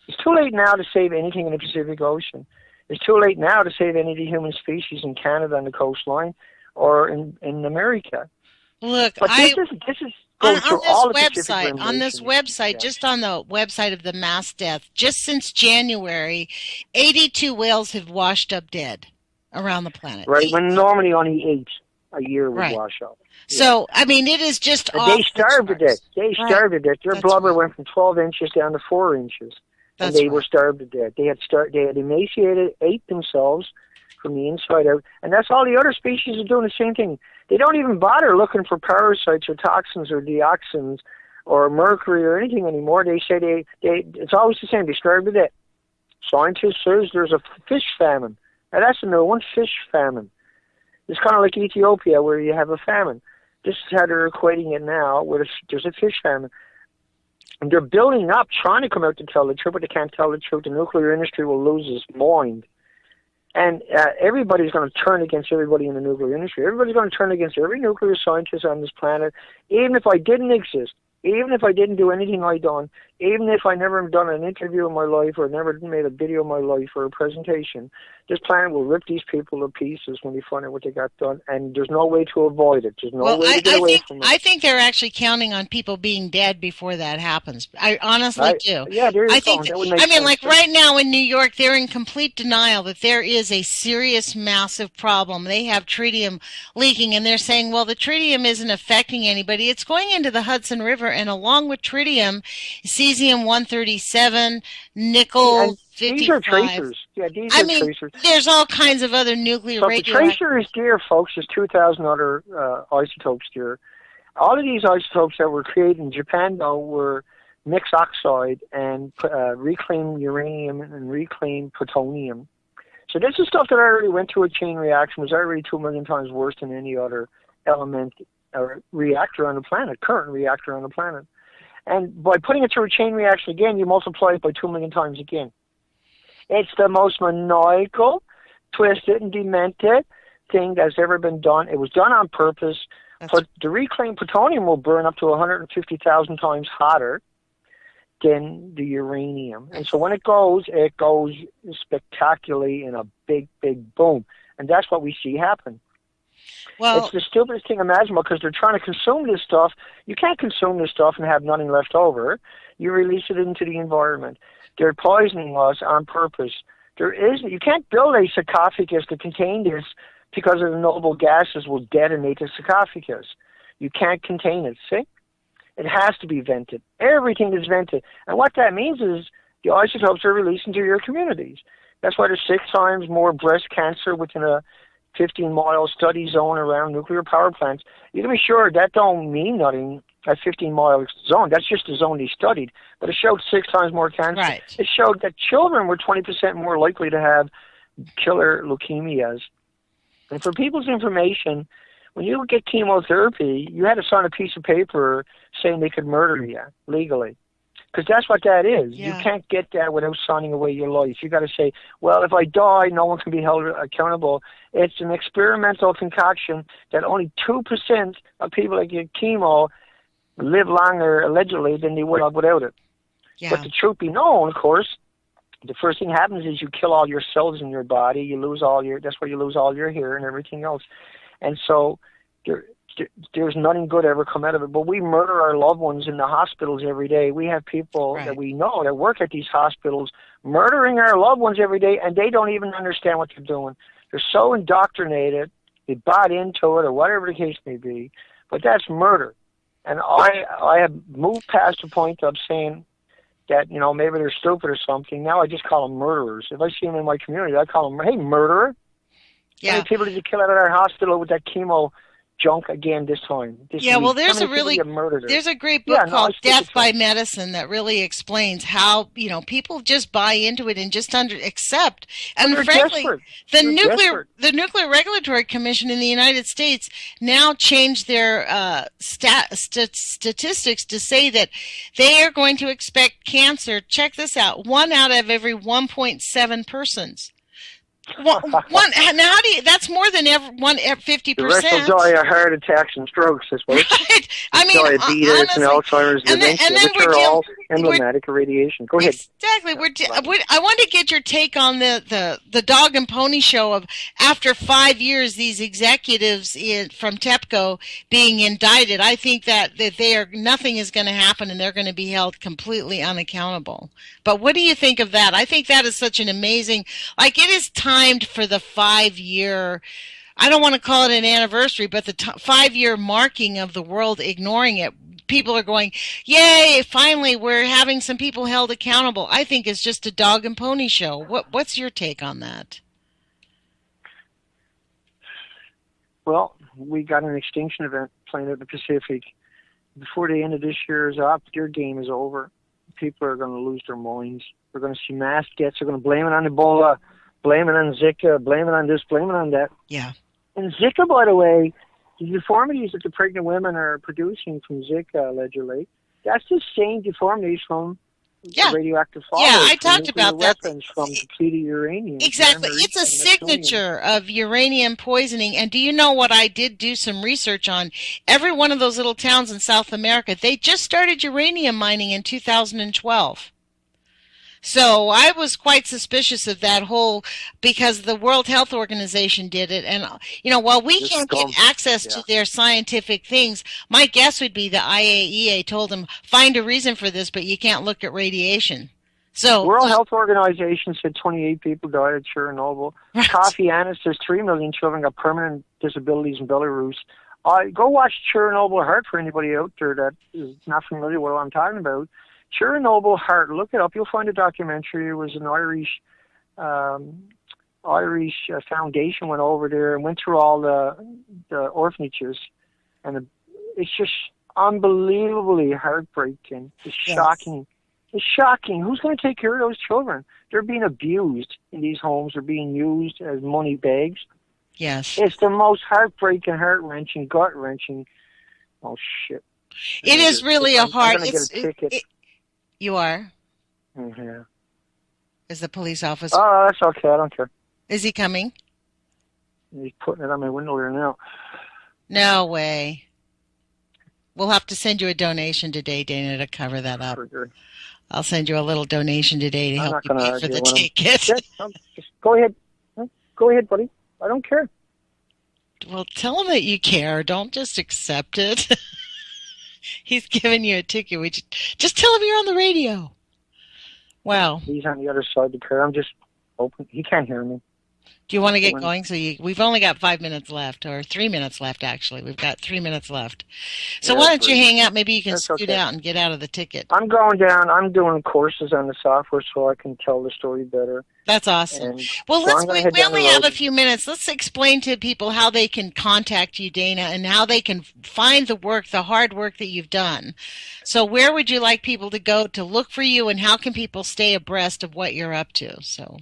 [SPEAKER 4] It's too late now to save anything in the Pacific Ocean. It's too late now to save any of the human species in Canada on the coastline or in America.
[SPEAKER 2] Look,
[SPEAKER 4] but this is on
[SPEAKER 2] this website, just on the website of the mass death, just since January, 82 whales have washed up dead around the planet.
[SPEAKER 4] Right, when normally only 8 a year would wash up.
[SPEAKER 2] So, I mean, it is just
[SPEAKER 4] they starved to death. They starved to death. Their blubber went from 12 inches down to 4 inches. And they were starved to death. They had emaciated, ate themselves from the inside out. And that's all the other species are doing the same thing. They don't even bother looking for parasites or toxins or dioxins or mercury or anything anymore. They say it's always the same. They starve to death. Scientists say there's a fish famine. Now that's a new one, fish famine. It's kind of like Ethiopia where you have a famine. This is how they're equating it now, where there's a fish famine. And they're building up, trying to come out to tell the truth, but they can't tell the truth. The nuclear industry will lose its mind. And everybody's going to turn against everybody in the nuclear industry. Everybody's going to turn against every nuclear scientist on this planet. Even if I didn't exist, even if I didn't do anything I'd done, even if I never done an interview in my life or never made a video in my life or a presentation, this planet will rip these people to pieces when they find out what they got done, and there's no way to avoid it. There's no way to get away from it.
[SPEAKER 2] I think they're actually counting on people being dead before that happens. I honestly do.
[SPEAKER 4] Yeah, there you go.
[SPEAKER 2] Like right now in New York, they're in complete denial that there is a serious, massive problem. They have tritium leaking, and they're saying, well, the tritium isn't affecting anybody. It's going into the Hudson River, and along with tritium, cesium-137, nickel, 55.
[SPEAKER 4] These are tracers. Yeah, these are tracers.
[SPEAKER 2] There's all kinds of other nuclear
[SPEAKER 4] radioactive. The tracer is there, folks. There's 2,000 other isotopes there. All of these isotopes that were created in Japan, though, were mixed oxide and reclaimed uranium and reclaimed plutonium. So this is stuff that already went through a chain reaction, was already 2 million times worse than any other element or reactor on the planet, current reactor on the planet. And by putting it through a chain reaction again, you multiply it by 2 million times again. It's the most maniacal, twisted, and demented thing that's ever been done. It was done on purpose. But the reclaimed plutonium will burn up to 150,000 times hotter than the uranium. And so when it goes spectacularly in a big, big boom. And that's what we see happen. Well, it's the stupidest thing imaginable because they're trying to consume this stuff. You can't consume this stuff and have nothing left over. You release it into the environment. They're poisoning us on purpose. You can't build a sarcophagus to contain this because of the noble gases will detonate the sarcophagus. You can't contain it, see? It has to be vented. Everything is vented. And what that means is the isotopes are released into your communities. That's why there's 6 times more breast cancer within a 15-mile study zone around nuclear power plants. You can be sure that don't mean nothing, a 15-mile zone. That's just the zone they studied. But it showed 6 times more cancer.
[SPEAKER 2] Right.
[SPEAKER 4] It showed that children were 20% more likely to have killer leukemias. And for people's information, when you get chemotherapy, you had to sign a piece of paper saying they could murder you legally. Because that's what that is. Yeah. You can't get that without signing away your life. You got to say, well, if I die, no one can be held accountable. It's an experimental concoction that only 2% of people that get chemo live longer, allegedly, than they would have without it. Yeah. But the truth be known, of course, the first thing happens is you kill all your cells in your body. You lose that's where you lose all your hair and everything else. And so there's nothing good ever come out of it. But we murder our loved ones in the hospitals every day. We have people that we know that work at these hospitals murdering our loved ones every day, and they don't even understand what they're doing. They're so indoctrinated, they bought into it, or whatever the case may be. But that's murder. And I have moved past the point of saying that, maybe they're stupid or something. Now I just call them murderers. If I see them in my community, I call them, hey, murderer. Yeah. How many people did you kill out of our hospital with that chemo junk again this time? There's
[SPEAKER 2] a great book called Death by Medicine that really explains how, people just buy into it and just accept. And frankly, the Nuclear Regulatory Commission in the United States now changed their statistics to say that they are going to expect cancer. Check this out: 1 out of every 1.7 persons. That's more than 50%.
[SPEAKER 4] The rest will die of heart attacks and strokes, I suppose.
[SPEAKER 2] Right. I mean,
[SPEAKER 4] diabetes and Alzheimer's, dementia, which are all emblematic of radiation. Go ahead.
[SPEAKER 2] Exactly. I want to get your take on the dog and pony show of after 5 years, these executives from TEPCO being indicted. I think that nothing is going to happen and they're going to be held completely unaccountable. But what do you think of that? I think that is such an amazing, it is timed for the 5-year, I don't want to call it an anniversary, but the 5-year marking of the world ignoring it. People are going, yay, finally we're having some people held accountable. I think it's just a dog and pony show. What's your take on that?
[SPEAKER 4] Well, we got an extinction event planned in the Pacific. Before the end of this year is up, your game is over. People are going to lose their minds. We're going to see mass deaths. They're going to blame it on Ebola, blame it on Zika, blame it on this, blame it on that.
[SPEAKER 2] Yeah.
[SPEAKER 4] And Zika, by the way, the deformities that the pregnant women are producing from Zika, allegedly, that's the same deformities from
[SPEAKER 2] Yeah.
[SPEAKER 4] radioactive fallout.
[SPEAKER 2] Yeah, I
[SPEAKER 4] from
[SPEAKER 2] talked
[SPEAKER 4] nuclear
[SPEAKER 2] about that.
[SPEAKER 4] weapons from depleted uranium.
[SPEAKER 2] Exactly. It's a signature of uranium poisoning. And do you know what I did do some research on? Every one of those little towns in South America, they just started uranium mining in 2012. So I was quite suspicious of that whole, because the World Health Organization did it. And, while we can't get access to their scientific things, my guess would be the IAEA told them, find a reason for this, but you can't look at radiation. So
[SPEAKER 4] World Health Organization said 28 people died at Chernobyl.
[SPEAKER 2] Right.
[SPEAKER 4] Kofi Annan says 3 million children got permanent disabilities in Belarus. Go watch Chernobyl Heart for anybody out there that is not familiar with what I'm talking about. Chernobyl Heart, look it up. You'll find a documentary. It was an Irish foundation went over there and went through all the orphanages, and it's just unbelievably heartbreaking. It's shocking. It's shocking. Who's going to take care of those children? They're being abused in these homes. They're being used as money bags.
[SPEAKER 2] Yes.
[SPEAKER 4] It's the most heartbreaking, heart-wrenching, gut-wrenching. Oh, shit.
[SPEAKER 2] It is really a hard...
[SPEAKER 4] I'm going to get a ticket.
[SPEAKER 2] You are?
[SPEAKER 4] Mm-hmm.
[SPEAKER 2] Is the police officer?
[SPEAKER 4] Oh, that's okay. I don't care.
[SPEAKER 2] Is he coming?
[SPEAKER 4] He's putting it on my window there now.
[SPEAKER 2] No way. We'll have to send you a donation today, Dana, to cover that up.
[SPEAKER 4] Sure.
[SPEAKER 2] I'll send you a little donation today to help you pay for the ticket.
[SPEAKER 4] Yeah, just go ahead. Go ahead, buddy. I don't care.
[SPEAKER 2] Well, tell him that you care. Don't just accept it. He's giving you a ticket. Just tell him you're on the radio. Wow.
[SPEAKER 4] He's on the other side of the car. I'm just open. He can't hear me.
[SPEAKER 2] Do you want to get going? We've only got 5 minutes left, or 3 minutes left, actually. We've got 3 minutes left. So why don't you hang out? Maybe you can scoot out and get out of the ticket.
[SPEAKER 4] I'm going down. I'm doing courses on the software so I can tell the story better.
[SPEAKER 2] That's awesome. Well, we only have a few minutes. Let's explain to people how they can contact you, Dana, and how they can find the hard work that you've done. So where would you like people to go to look for you, and how can people stay abreast of what you're up to? So,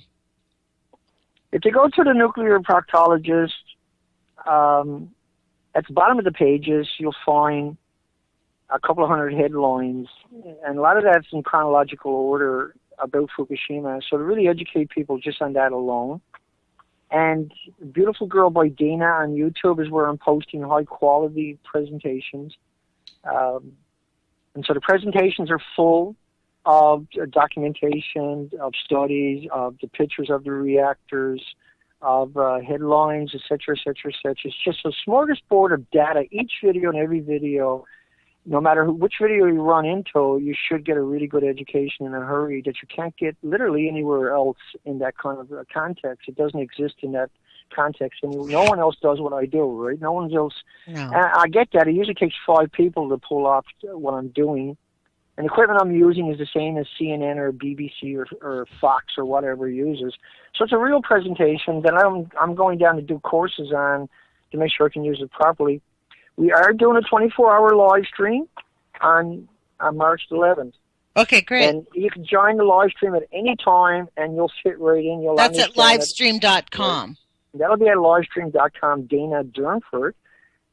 [SPEAKER 4] if you go to the nuclear proctologist, at the bottom of the pages, you'll find a couple of hundred headlines, and a lot of that's in chronological order about Fukushima. So to really educate people just on that alone. And Beautiful Girl by Dana on YouTube is where I'm posting high-quality presentations. And so the presentations are full of documentation, of studies, of the pictures of the reactors, of headlines, et cetera, et cetera, et cetera. It's just a smorgasbord of data. Each video and every video, no matter which video you run into, you should get a really good education in a hurry that you can't get literally anywhere else in that kind of context. It doesn't exist in that context. And no one else does what I do, right? No one else. No. And I get that. It usually takes 5 people to pull off what I'm doing. And the equipment I'm using is the same as CNN or BBC or Fox or whatever uses. So it's a real presentation that I'm going down to do courses on to make sure I can use it properly. We are doing a 24-hour live stream on March 11th.
[SPEAKER 2] Okay, great.
[SPEAKER 4] And you can join the live stream at any time, and you'll fit right in.
[SPEAKER 2] That's at livestream.com.
[SPEAKER 4] That'll be at livestream.com, Dana Durnford.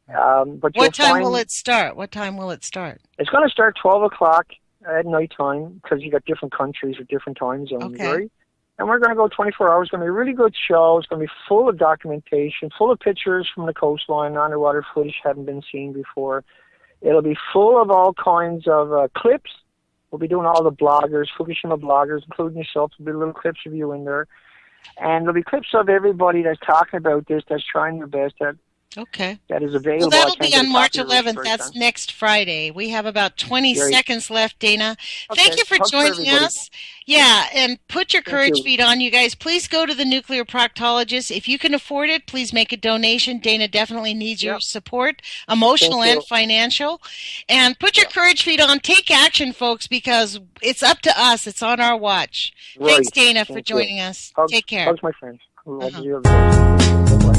[SPEAKER 4] But
[SPEAKER 2] what time will it start? What time will it start?
[SPEAKER 4] It's going to start 12 o'clock at night time because you got different countries with different time zones,
[SPEAKER 2] okay.
[SPEAKER 4] Right? And we're going to go 24 hours. It's going to be a really good show. It's going to be full of documentation, full of pictures from the coastline, underwater footage hadn't been seen before. It'll be full of all kinds of clips. We'll be doing all the bloggers, Fukushima bloggers, including yourself. There'll be little clips of you in there. And there'll be clips of everybody that's talking about this, that's trying their best, that is available.
[SPEAKER 2] Well, that'll be on March 11th. That's next Friday. We have about 20 seconds left, Dana. Okay. Thank you for joining us. Yeah, and put your courage feet on, you guys. Please go to the Nuclear Proctologist. If you can afford it, please make a donation. Dana definitely needs your support, emotional and financial. And put your courage feet on. Take action, folks, because it's up to us. It's on our watch. Right. Thanks, Dana, for joining us. Take care.
[SPEAKER 4] Hugs, my friends. Bye-bye.